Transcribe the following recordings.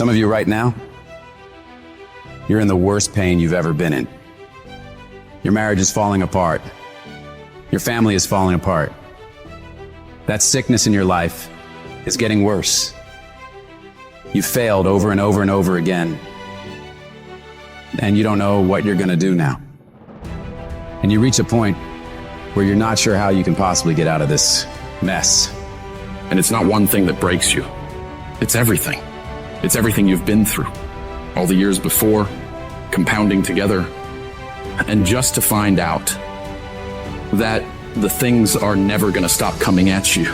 Some of you right now, you're in the worst pain you've ever been in. Your marriage is falling apart. Your family is falling apart. That sickness in your life is getting worse. You've failed over and over and over again, and you don't know what you're going to do now. And you reach a point where you're not sure how you can possibly get out of this mess. And it's not one thing that breaks you. It's everything. It's everything you've been through. All the years before, compounding together. And just to find out that the things are never going to stop coming at you,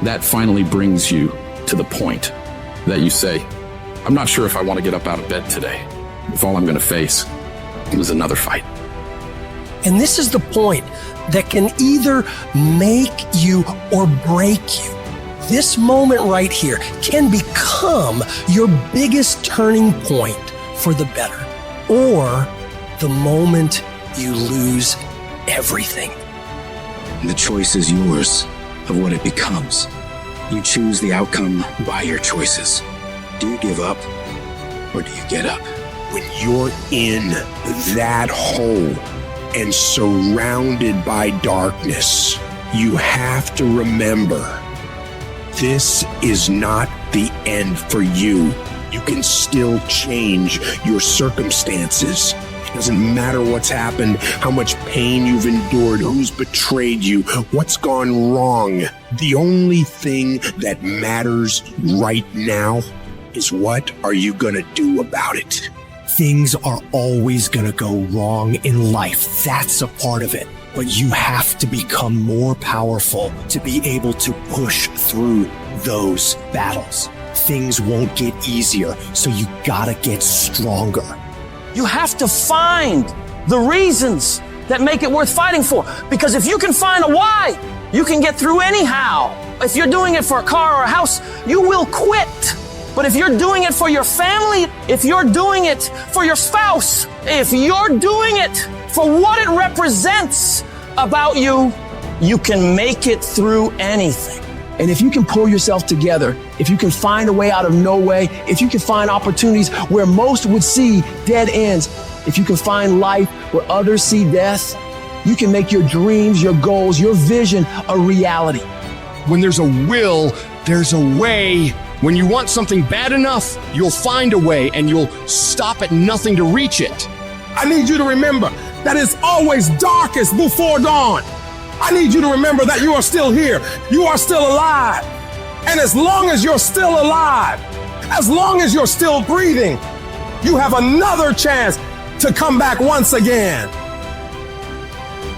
that finally brings you to the point that you say, I'm not sure if I want to get up out of bed today, if all I'm going to face is another fight. And this is the point that can either make you or break you. This moment right here can become your biggest turning point for the better, or the moment you lose everything. The choice is yours of what it becomes. You choose the outcome by your choices. Do you give up or do you get up? When you're in that hole and surrounded by darkness, you have to remember, this is not the end for you. You can still change your circumstances. It doesn't matter what's happened, how much pain you've endured, who's betrayed you, what's gone wrong. The only thing that matters right now is what are you gonna do about it? Things are always going to go wrong in life. That's a part of it. But you have to become more powerful to be able to push through those battles. Things won't get easier, so you gotta get stronger. You have to find the reasons that make it worth fighting for. Because if you can find a why, you can get through anyhow. If you're doing it for a car or a house, you will quit. But if you're doing it for your family, if you're doing it for your spouse, if you're doing it for what it represents about you, you can make it through anything. And if you can pull yourself together, if you can find a way out of no way, if you can find opportunities where most would see dead ends, if you can find life where others see death, you can make your dreams, your goals, your vision a reality. When there's a will, there's a way. When you want something bad enough, you'll find a way and you'll stop at nothing to reach it. I need you to remember that it's always darkest before dawn. I need you to remember that you are still here. You are still alive. And as long as you're still alive, as long as you're still breathing, you have another chance to come back once again.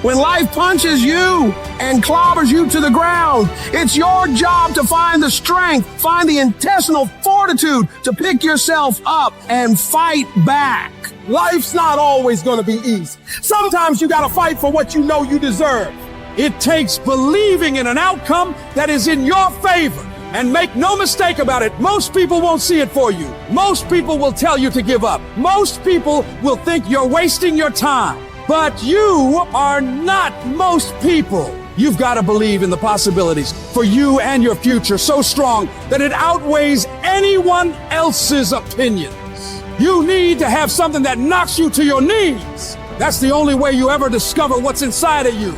When life punches you and clobbers you to the ground, it's your job to find the strength, find the intestinal fortitude to pick yourself up and fight back. Life's not always going to be easy. Sometimes you got to fight for what you know you deserve. It takes believing in an outcome that is in your favor. And make no mistake about it, most people won't see it for you. Most people will tell you to give up. Most people will think you're wasting your time. But you are not most people. You've got to believe in the possibilities for you and your future so strong that it outweighs anyone else's opinions. You need to have something that knocks you to your knees. That's the only way you ever discover what's inside of you.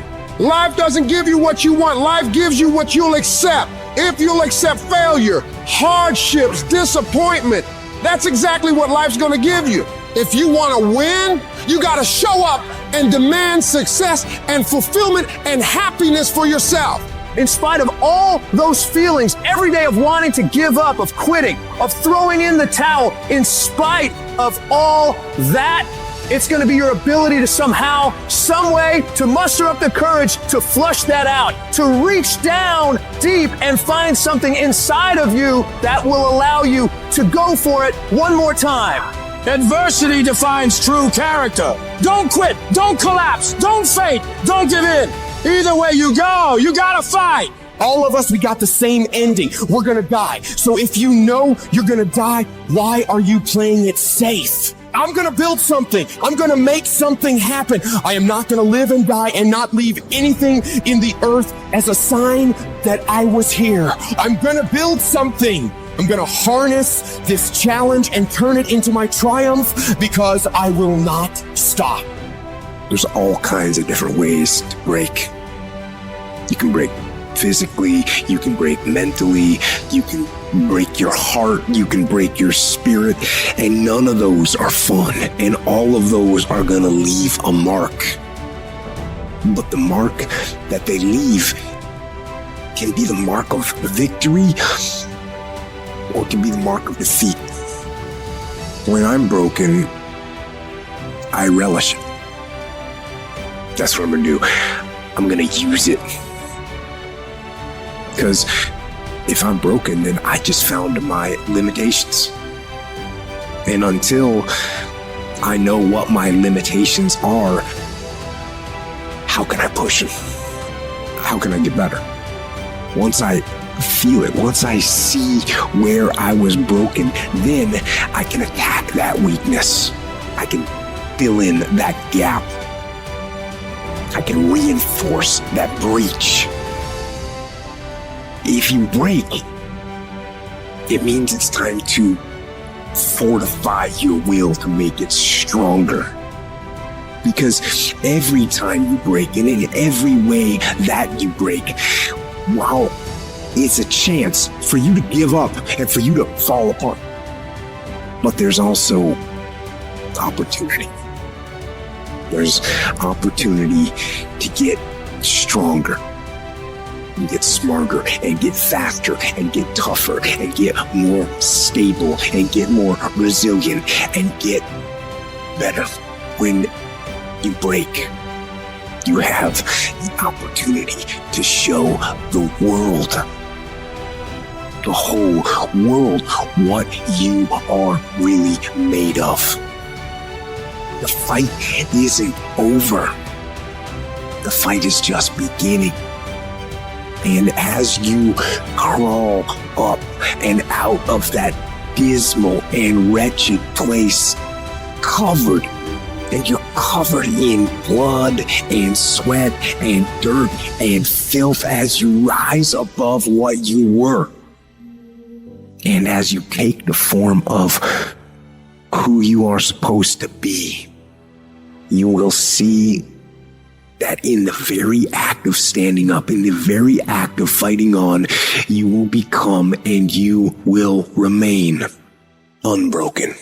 Life doesn't give you what you want. Life gives you what you'll accept. If you'll accept failure, hardships, disappointment, that's exactly what life's going to give you. If you want to win, you got to show up and demand success and fulfillment and happiness for yourself. In spite of all those feelings every day of wanting to give up, of quitting, of throwing in the towel, in spite of all that, it's going to be your ability to somehow, some way, to muster up the courage to flush that out, to reach down deep and find something inside of you that will allow you to go for it one more time. Adversity defines true character. Don't quit, don't collapse, don't faint, don't give in. Either way you go, you gotta fight. All of us, we got the same ending. We're gonna die. So if you know you're gonna die, why are you playing it safe? I'm gonna build something. I'm gonna make something happen. I am not gonna live and die and not leave anything in the earth as a sign that I was here. I'm gonna build something. I'm going to harness this challenge and turn it into my triumph because I will not stop. There's all kinds of different ways to break. You can break physically, you can break mentally, you can break your heart, you can break your spirit, and none of those are fun, and all of those are gonna leave a mark. But the mark that they leave can be the mark of victory, or it can be the mark of defeat. When I'm broken, I relish it. That's what I'm gonna do. I'm gonna use it. Because if I'm broken, then I just found my limitations. And until I know what my limitations are, how can I push them? How can I get better? Once I feel it, once I see where I was broken, then I can attack that weakness. I can fill in that gap. I can reinforce that breach. If you break, it means it's time to fortify your will to make it stronger. Because every time you break, and in every way that you break, wow, it's a chance for you to give up and for you to fall apart. But there's also opportunity. There's opportunity to get stronger, and get smarter, and get faster, and get tougher, and get more stable, and get more resilient, and get better. When you break, you have the opportunity to show the world, the whole world, what you are really made of. The fight isn't over. The fight is just beginning. And as you crawl up and out of that dismal and wretched place, covered, and you're covered in blood and sweat and dirt and filth as you rise above what you were. And as you take the form of who you are supposed to be, you will see that in the very act of standing up, in the very act of fighting on, you will become and you will remain unbroken.